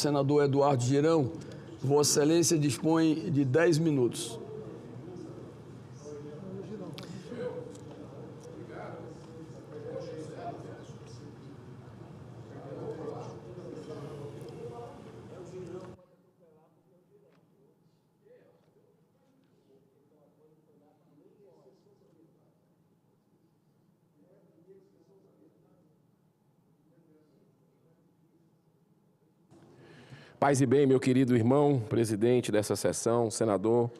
Senador Eduardo Girão, Vossa Excelência dispõe de 10 minutos. Paz e bem, meu querido irmão, presidente dessa sessão, senador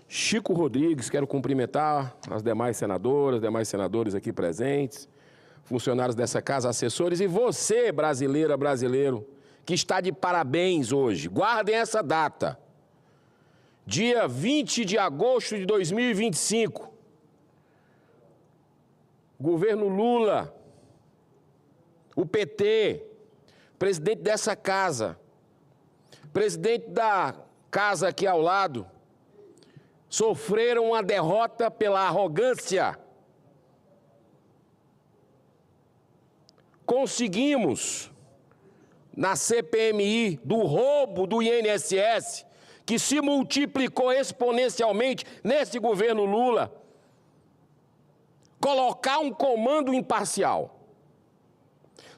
Chico Rodrigues. Quero cumprimentar as demais senadoras, demais senadores aqui presentes, funcionários dessa casa, assessores, e você, brasileira, brasileiro, que está de parabéns hoje. Guardem essa data. Dia 20 de agosto de 2025. Governo Lula, o PT, presidente dessa casa, presidente da casa aqui ao lado, sofreram uma derrota pela arrogância. Conseguimos, na CPMI, do roubo do INSS, que se multiplicou exponencialmente nesse governo Lula, colocar um comando imparcial.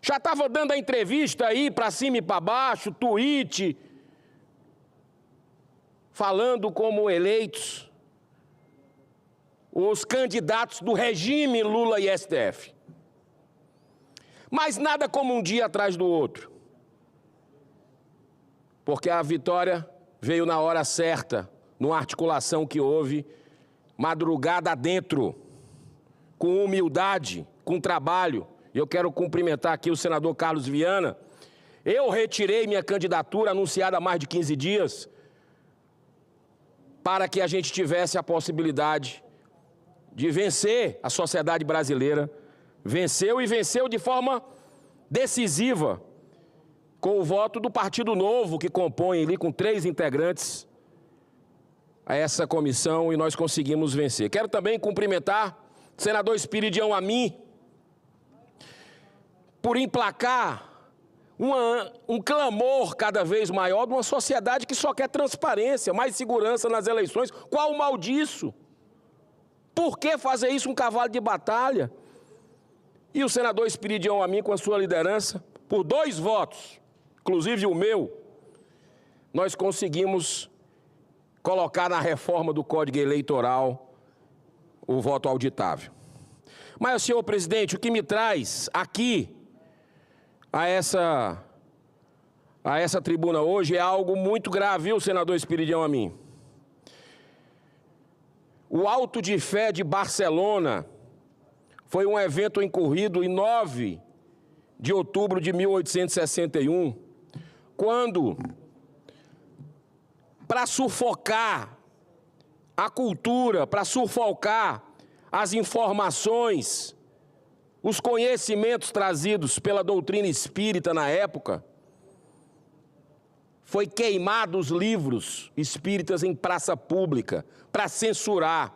Já estava dando a entrevista aí para cima e para baixo, tweet, falando como eleitos os candidatos do regime Lula e STF. Mas nada como um dia atrás do outro. Porque a vitória veio na hora certa, numa articulação que houve, madrugada adentro, com humildade, com trabalho. E eu quero cumprimentar aqui o senador Carlos Viana. Eu retirei minha candidatura anunciada há mais de 15 dias, para que a gente tivesse a possibilidade de vencer a sociedade brasileira. Venceu e venceu de forma decisiva, com o voto do Partido Novo, que compõe ali com 3 integrantes a essa comissão, e nós conseguimos vencer. Quero também cumprimentar o senador Espiridião Amin por emplacar um clamor cada vez maior de uma sociedade que só quer transparência, mais segurança nas eleições. Qual o mal disso? Por que fazer isso um cavalo de batalha? E o senador Espiridião Amin, com a sua liderança, por 2 votos, inclusive o meu, nós conseguimos colocar na reforma do Código Eleitoral o voto auditável. Mas, senhor presidente, o que me traz aqui a essa tribuna hoje é algo muito grave, viu, senador Espiridião Amin? O Auto de Fé de Barcelona foi um evento incorrido em 9 de outubro de 1861, quando, para sufocar a cultura, para sufocar as informações, os conhecimentos trazidos pela doutrina espírita na época, foi queimado os livros espíritas em praça pública, para censurar,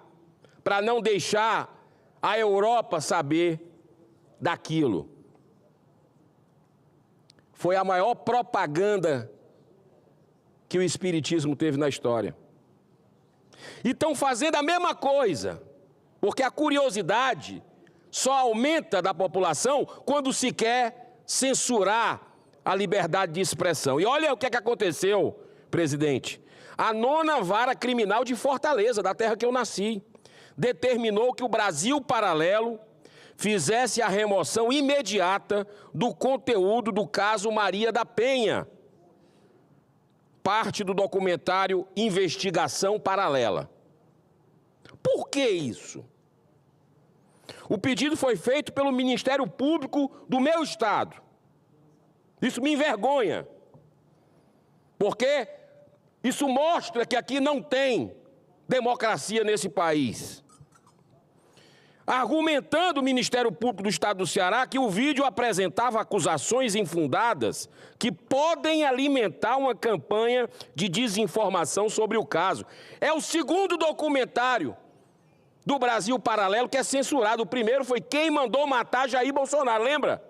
para não deixar a Europa saber daquilo. Foi a maior propaganda que o espiritismo teve na história. E estão fazendo a mesma coisa, porque a curiosidade só aumenta da população quando se quer censurar a liberdade de expressão. E olha o que aconteceu, presidente. A 9ª Vara Criminal de Fortaleza, da terra que eu nasci, determinou que o Brasil Paralelo fizesse a remoção imediata do conteúdo do caso Maria da Penha, parte do documentário Investigação Paralela. Por que isso? O pedido foi feito pelo Ministério Público do meu estado. Isso me envergonha, porque isso mostra que aqui não tem democracia nesse país. Argumentando o Ministério Público do Estado do Ceará que o vídeo apresentava acusações infundadas que podem alimentar uma campanha de desinformação sobre o caso. É o 2º documentário do Brasil Paralelo que é censurado. O primeiro foi Quem Mandou Matar Jair Bolsonaro, lembra?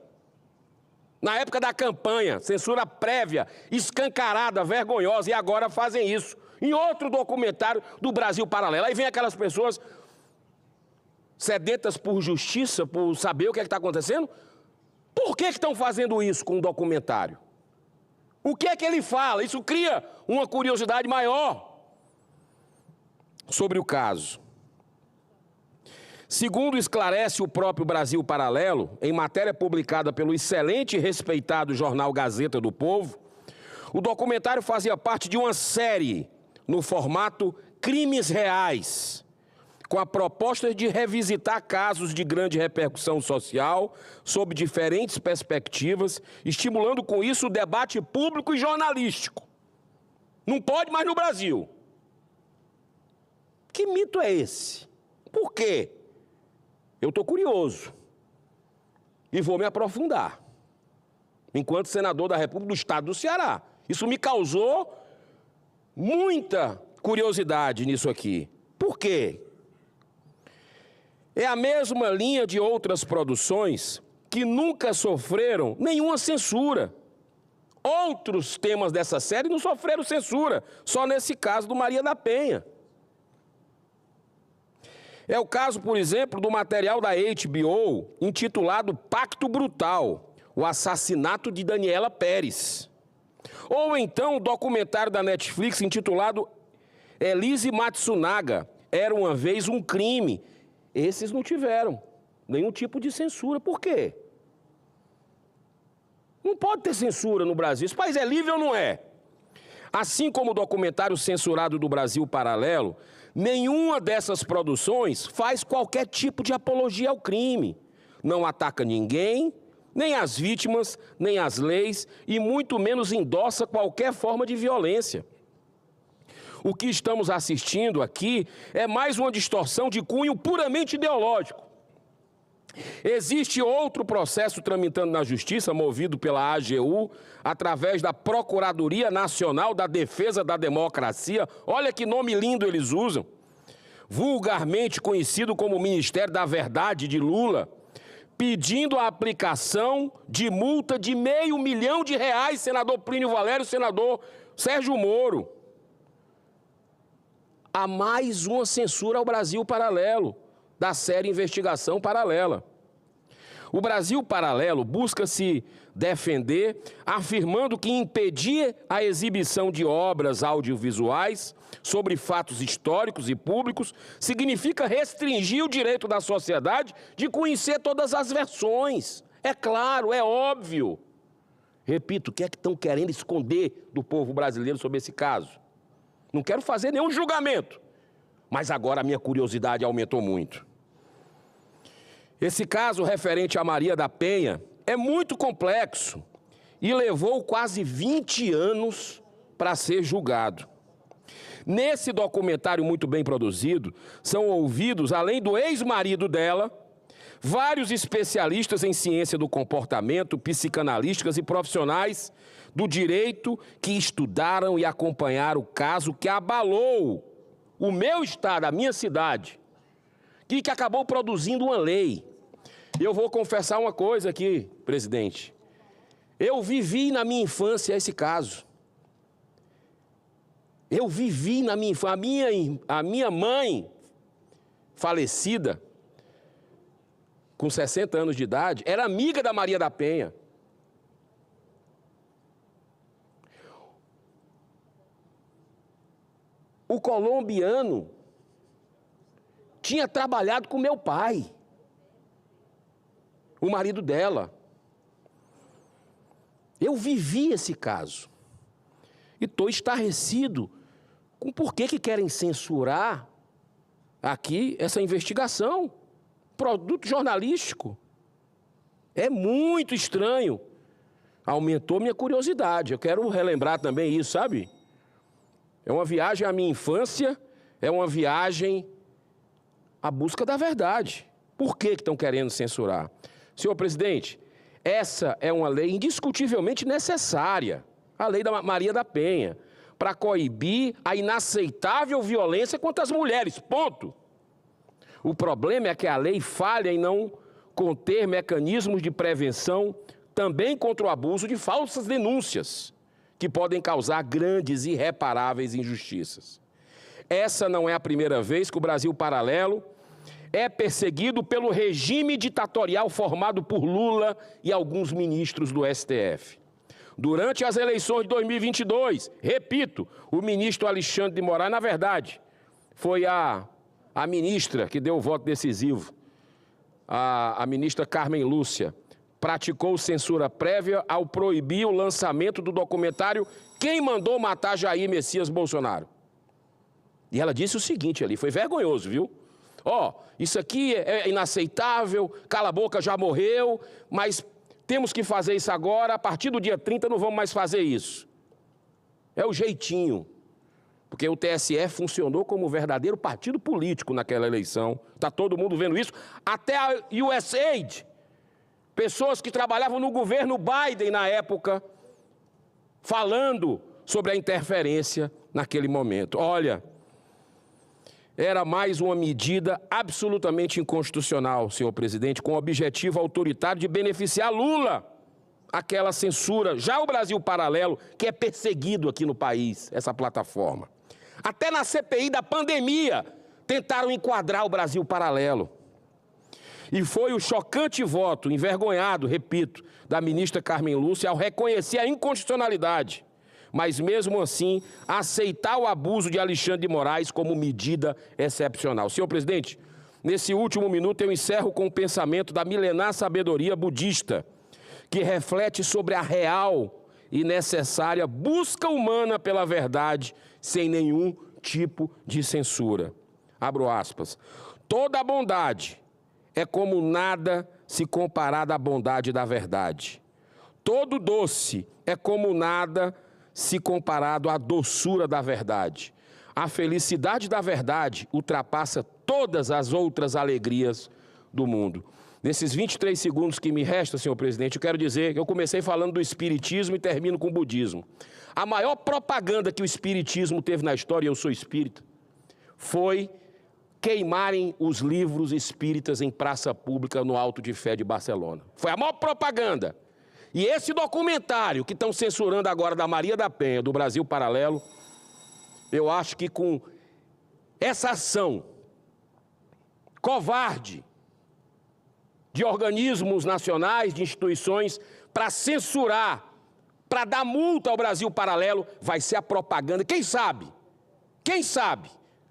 Na época da campanha, censura prévia, escancarada, vergonhosa, e agora fazem isso. Em outro documentário do Brasil Paralelo. Aí vem aquelas pessoas sedentas por justiça, por saber o que é que está acontecendo. Por que estão fazendo isso com o documentário? O que é que ele fala? Isso cria uma curiosidade maior sobre o caso. Segundo esclarece o próprio Brasil Paralelo, em matéria publicada pelo excelente e respeitado jornal Gazeta do Povo, o documentário fazia parte de uma série no formato Crimes Reais, com a proposta de revisitar casos de grande repercussão social, sob diferentes perspectivas, estimulando com isso o debate público e jornalístico. Não pode mais no Brasil. Que mito é esse? Por quê? Eu estou curioso e vou me aprofundar, enquanto senador da República do Estado do Ceará. Isso me causou muita curiosidade nisso aqui. Por quê? É a mesma linha de outras produções que nunca sofreram nenhuma censura. Outros temas dessa série não sofreram censura, só nesse caso do Maria da Penha. É o caso, por exemplo, do material da HBO intitulado Pacto Brutal, o assassinato de Daniela Pérez. Ou então o documentário da Netflix intitulado Elise Matsunaga, Era uma Vez um Crime. Esses não tiveram nenhum tipo de censura. Por quê? Não pode ter censura no Brasil. Esse país é livre ou não é? Assim como o documentário censurado do Brasil Paralelo, nenhuma dessas produções faz qualquer tipo de apologia ao crime. Não ataca ninguém, nem as vítimas, nem as leis, e muito menos endossa qualquer forma de violência. O que estamos assistindo aqui é mais uma distorção de cunho puramente ideológico. Existe outro processo tramitando na Justiça, movido pela AGU, através da Procuradoria Nacional da Defesa da Democracia. Olha que nome lindo eles usam. Vulgarmente conhecido como Ministério da Verdade de Lula, pedindo a aplicação de multa de R$500 mil, senador Plínio Valério, senador Sérgio Moro. Há mais uma censura ao Brasil Paralelo, da série Investigação Paralela. O Brasil Paralelo busca se defender, afirmando que impedir a exibição de obras audiovisuais sobre fatos históricos e públicos significa restringir o direito da sociedade de conhecer todas as versões. É claro, é óbvio. Repito, o que é que estão querendo esconder do povo brasileiro sobre esse caso? Não quero fazer nenhum julgamento, mas agora a minha curiosidade aumentou muito. Esse caso referente a Maria da Penha é muito complexo e levou quase 20 anos para ser julgado. Nesse documentário muito bem produzido, são ouvidos, além do ex-marido dela, vários especialistas em ciência do comportamento, psicanalistas e profissionais do direito que estudaram e acompanharam o caso que abalou o meu estado, a minha cidade, que acabou produzindo uma lei. Eu vou confessar uma coisa aqui, presidente. Eu vivi na minha infância esse caso. Eu vivi na minha infância. A minha mãe, falecida, com 60 anos de idade, era amiga da Maria da Penha. O colombiano tinha trabalhado com meu pai, o marido dela. Eu vivi esse caso e estou estarrecido com por que querem censurar aqui essa investigação, produto jornalístico. É muito estranho. Aumentou minha curiosidade. Eu quero relembrar também isso, sabe? É uma viagem à minha infância, é uma viagem à busca da verdade. Por que estão querendo censurar? Senhor presidente, essa é uma lei indiscutivelmente necessária, a lei da Maria da Penha, para coibir a inaceitável violência contra as mulheres, ponto. O problema é que a lei falha em não conter mecanismos de prevenção também contra o abuso de falsas denúncias, que podem causar grandes e irreparáveis injustiças. Essa não é a primeira vez que o Brasil Paralelo é perseguido pelo regime ditatorial formado por Lula e alguns ministros do STF. Durante as eleições de 2022, repito, o ministro Alexandre de Moraes, na verdade, foi a ministra que deu o voto decisivo, a ministra Carmen Lúcia, praticou censura prévia ao proibir o lançamento do documentário Quem Mandou Matar Jair Messias Bolsonaro. E ela disse o seguinte ali, foi vergonhoso, viu? Isso aqui é inaceitável, cala a boca, já morreu, mas temos que fazer isso agora, a partir do dia 30 não vamos mais fazer isso. É o jeitinho, porque o TSE funcionou como um verdadeiro partido político naquela eleição. Está todo mundo vendo isso, até a USAID, pessoas que trabalhavam no governo Biden na época, falando sobre a interferência naquele momento. Olha, era mais uma medida absolutamente inconstitucional, senhor presidente, com o objetivo autoritário de beneficiar Lula, aquela censura. Já o Brasil Paralelo, que é perseguido aqui no país, essa plataforma. Até na CPI da pandemia, tentaram enquadrar o Brasil Paralelo. E foi o chocante voto, envergonhado, repito, da ministra Carmen Lúcia ao reconhecer a inconstitucionalidade, mas mesmo assim aceitar o abuso de Alexandre de Moraes como medida excepcional. Senhor presidente, nesse último minuto eu encerro com o pensamento da milenar sabedoria budista, que reflete sobre a real e necessária busca humana pela verdade, sem nenhum tipo de censura. Abro aspas. Toda a bondade é como nada se comparada à bondade da verdade. Todo doce é como nada se comparado à doçura da verdade. A felicidade da verdade ultrapassa todas as outras alegrias do mundo. Nesses 23 segundos que me restam, senhor presidente, eu quero dizer que eu comecei falando do espiritismo e termino com o budismo. A maior propaganda que o espiritismo teve na história, e eu sou espírita, foi queimarem os livros espíritas em praça pública no Alto de Fé de Barcelona. Foi a maior propaganda. E esse documentário que estão censurando agora da Maria da Penha, do Brasil Paralelo, eu acho que com essa ação covarde de organismos nacionais, de instituições, para censurar, para dar multa ao Brasil Paralelo, vai ser a propaganda. Quem sabe,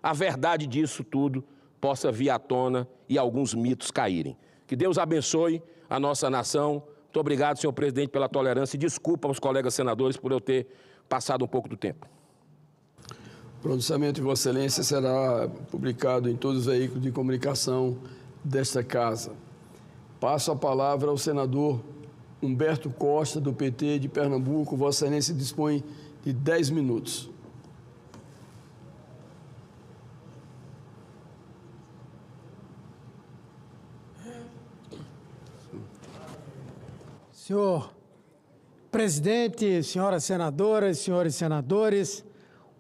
a verdade disso tudo possa vir à tona e alguns mitos caírem. Que Deus abençoe a nossa nação. Muito obrigado, senhor presidente, pela tolerância e desculpa aos colegas senadores por eu ter passado um pouco do tempo. O pronunciamento de Vossa Excelência será publicado em todos os veículos de comunicação desta Casa. Passo a palavra ao senador Humberto Costa, do PT de Pernambuco. Vossa Excelência dispõe de 10 minutos. Senhor presidente, senhoras senadoras, senhores senadores,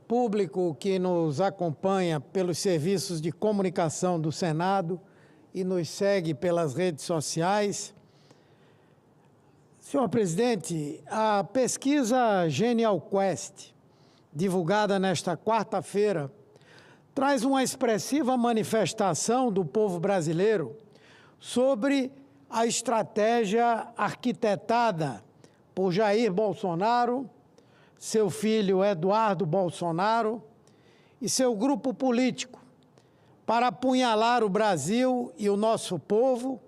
público que nos acompanha pelos serviços de comunicação do Senado e nos segue pelas redes sociais. Senhor presidente, a pesquisa Genial Quest, divulgada nesta quarta-feira, traz uma expressiva manifestação do povo brasileiro sobre a estratégia arquitetada por Jair Bolsonaro, seu filho Eduardo Bolsonaro e seu grupo político para apunhalar o Brasil e o nosso povo,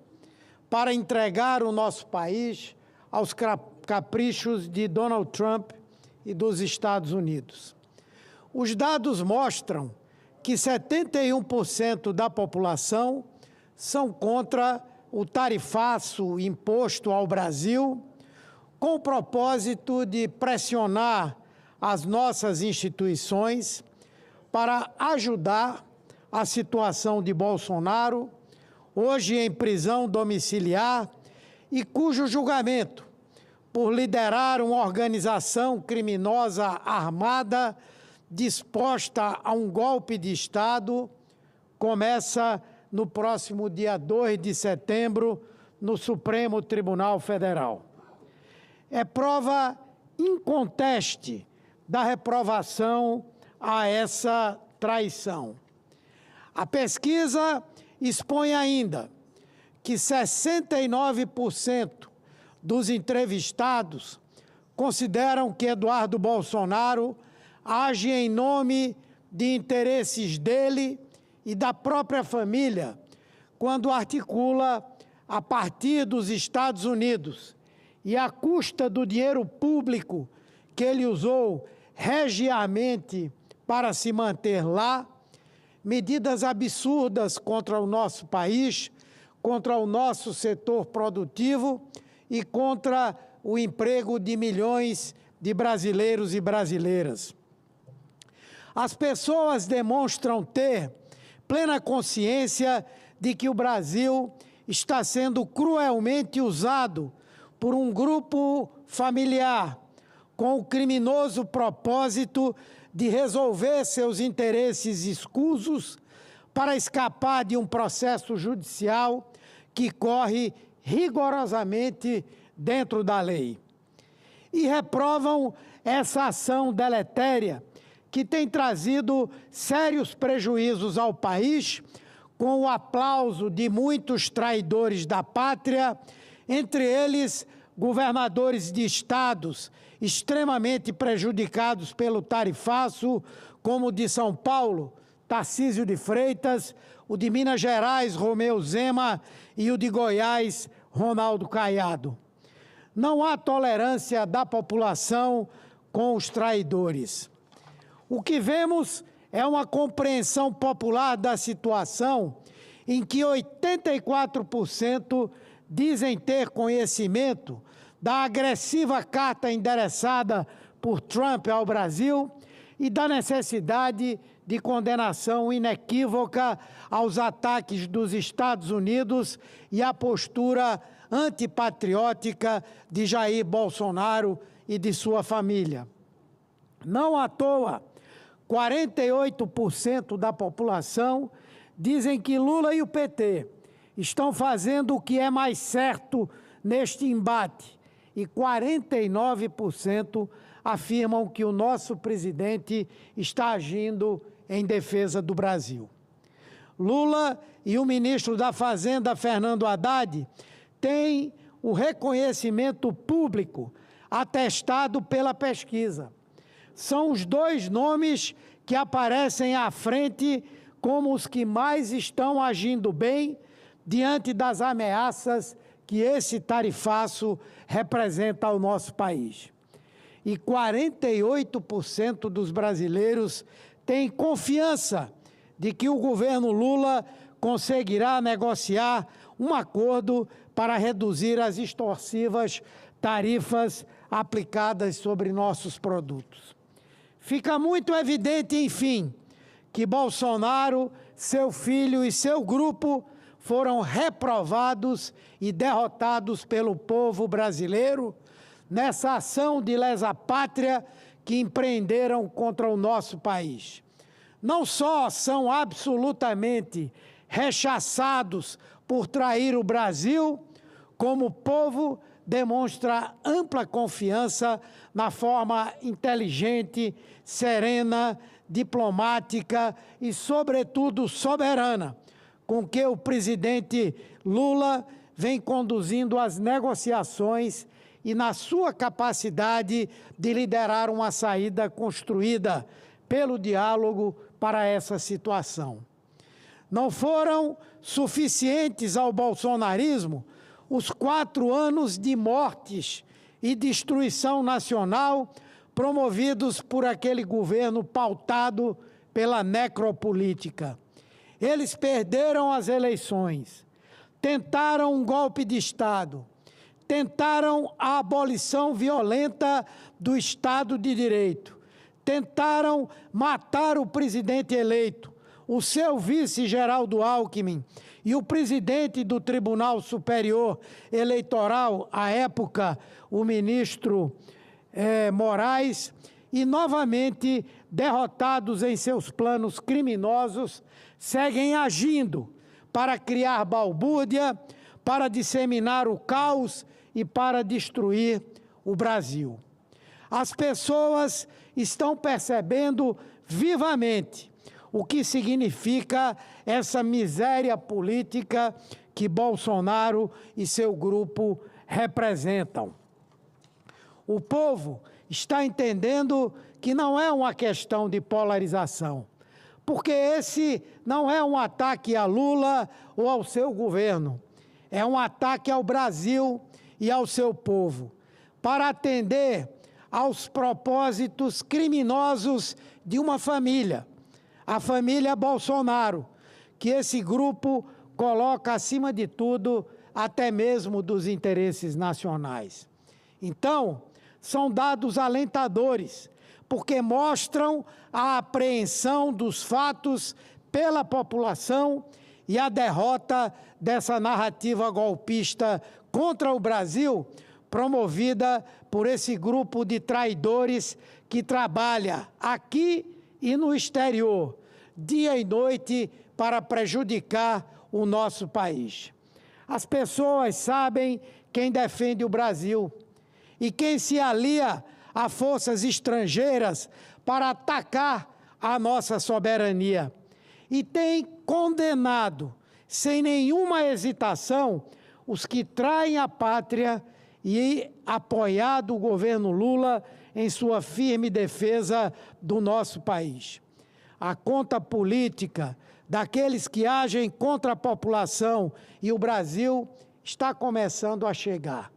para entregar o nosso país aos caprichos de Donald Trump e dos Estados Unidos. Os dados mostram que 71% da população são contra o tarifaço imposto ao Brasil, com o propósito de pressionar as nossas instituições para ajudar a situação de Bolsonaro, hoje em prisão domiciliar, e cujo julgamento, por liderar uma organização criminosa armada disposta a um golpe de Estado, começa no próximo dia 2 de setembro, no Supremo Tribunal Federal. é prova inconteste da reprovação a essa traição. A pesquisa expõe ainda que 69% dos entrevistados consideram que Eduardo Bolsonaro age em nome de interesses dele e da própria família, quando articula, a partir dos Estados Unidos e à custa do dinheiro público que ele usou regiamente para se manter lá, medidas absurdas contra o nosso país, contra o nosso setor produtivo e contra o emprego de milhões de brasileiros e brasileiras. As pessoas demonstram ter plena consciência de que o Brasil está sendo cruelmente usado por um grupo familiar com o criminoso propósito de resolver seus interesses escusos para escapar de um processo judicial que corre rigorosamente dentro da lei. E reprovam essa ação deletéria que tem trazido sérios prejuízos ao país, com o aplauso de muitos traidores da pátria, entre eles governadores de estados extremamente prejudicados pelo tarifaço, como o de São Paulo, Tarcísio de Freitas, o de Minas Gerais, Romeu Zema, e o de Goiás, Ronaldo Caiado. Não há tolerância da população com os traidores. O que vemos é uma compreensão popular da situação em que 84% dizem ter conhecimento da agressiva carta endereçada por Trump ao Brasil e da necessidade de condenação inequívoca aos ataques dos Estados Unidos e à postura antipatriótica de Jair Bolsonaro e de sua família. Não à toa, 48% da população dizem que Lula e o PT estão fazendo o que é mais certo neste embate e 49% afirmam que o nosso presidente está agindo em defesa do Brasil. Lula e o ministro da Fazenda, Fernando Haddad, têm o reconhecimento público atestado pela pesquisa. São os dois nomes que aparecem à frente como os que mais estão agindo bem diante das ameaças que esse tarifaço representa ao nosso país. E 48% dos brasileiros têm confiança de que o governo Lula conseguirá negociar um acordo para reduzir as extorsivas tarifas aplicadas sobre nossos produtos. Fica muito evidente, enfim, que Bolsonaro, seu filho e seu grupo foram reprovados e derrotados pelo povo brasileiro nessa ação de lesa-pátria que empreenderam contra o nosso país. Não só são absolutamente rechaçados por trair o Brasil, como o povo demonstra ampla confiança na forma inteligente, serena, diplomática e, sobretudo, soberana, com que o presidente Lula vem conduzindo as negociações e na sua capacidade de liderar uma saída construída pelo diálogo para essa situação. Não foram suficientes ao bolsonarismo os 4 anos de mortes e destruição nacional promovidos por aquele governo pautado pela necropolítica. Eles perderam as eleições, tentaram um golpe de Estado, tentaram a abolição violenta do Estado de Direito, tentaram matar o presidente eleito, o seu vice Geraldo Alckmin e o presidente do Tribunal Superior Eleitoral, à época o ministro Moraes, e novamente derrotados em seus planos criminosos, seguem agindo para criar balbúrdia, para disseminar o caos e para destruir o Brasil. As pessoas estão percebendo vivamente o que significa essa miséria política que Bolsonaro e seu grupo representam. O povo está entendendo que não é uma questão de polarização, porque esse não é um ataque a Lula ou ao seu governo, é um ataque ao Brasil e ao seu povo, para atender aos propósitos criminosos de uma família, a família Bolsonaro, que esse grupo coloca acima de tudo, até mesmo dos interesses nacionais. Então, são dados alentadores, porque mostram a apreensão dos fatos pela população e a derrota dessa narrativa golpista contra o Brasil, promovida por esse grupo de traidores que trabalha aqui e no exterior, dia e noite, para prejudicar o nosso país. As pessoas sabem quem defende o Brasil e quem se alia a forças estrangeiras para atacar a nossa soberania. E tem condenado, sem nenhuma hesitação, os que traem a pátria e apoiado o governo Lula em sua firme defesa do nosso país. A conta política daqueles que agem contra a população e o Brasil está começando a chegar.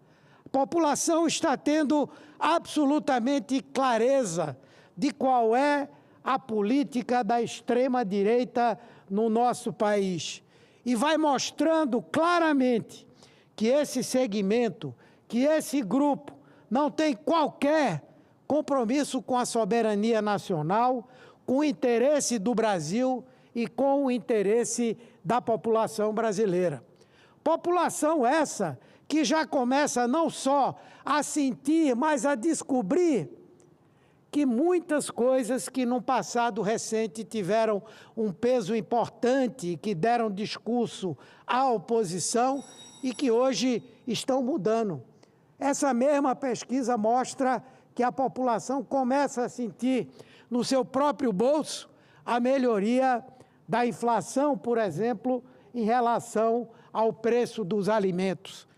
A população está tendo absolutamente clareza de qual é a política da extrema-direita no nosso país. E vai mostrando claramente que esse segmento, que esse grupo não tem qualquer compromisso com a soberania nacional, com o interesse do Brasil e com o interesse da população brasileira. População essa que já começa não só a sentir, mas a descobrir que muitas coisas que no passado recente tiveram um peso importante, que deram discurso à oposição e que hoje estão mudando. Essa mesma pesquisa mostra que a população começa a sentir no seu próprio bolso a melhoria da inflação, por exemplo, em relação ao preço dos alimentos.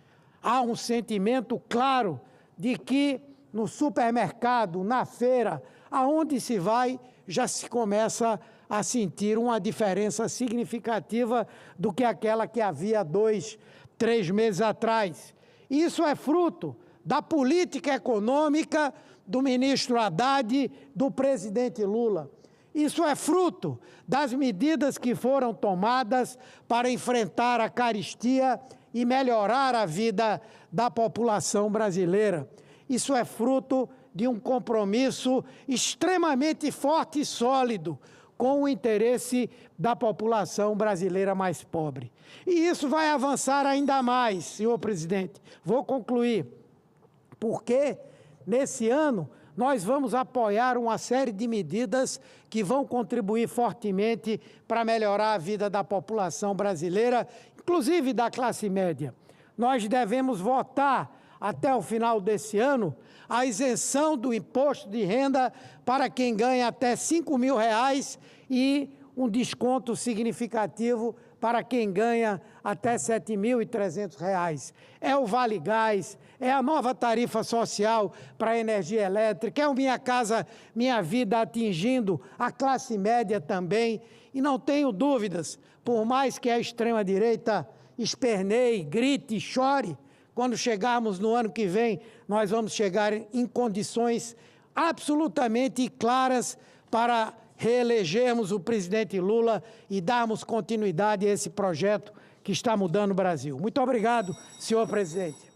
Há um sentimento claro de que no supermercado, na feira, aonde se vai, já se começa a sentir uma diferença significativa do que aquela que havia 2, 3 meses atrás. Isso é fruto da política econômica do ministro Haddad, do presidente Lula. Isso é fruto das medidas que foram tomadas para enfrentar a carestia e melhorar a vida da população brasileira. Isso é fruto de um compromisso extremamente forte e sólido com o interesse da população brasileira mais pobre. E isso vai avançar ainda mais, senhor presidente. Vou concluir. Porque nesse ano nós vamos apoiar uma série de medidas que vão contribuir fortemente para melhorar a vida da população brasileira, inclusive da classe média. Nós devemos votar até o final desse ano a isenção do imposto de renda para quem ganha até R$5.000 e um desconto significativo para quem ganha até R$7.300. É o Vale Gás, é a nova tarifa social para a energia elétrica, é o Minha Casa Minha Vida atingindo a classe média também. E não tenho dúvidas, por mais que a extrema-direita esperneie, grite, chore, quando chegarmos no ano que vem, nós vamos chegar em condições absolutamente claras para reelegermos o presidente Lula e darmos continuidade a esse projeto que está mudando o Brasil. Muito obrigado, senhor presidente.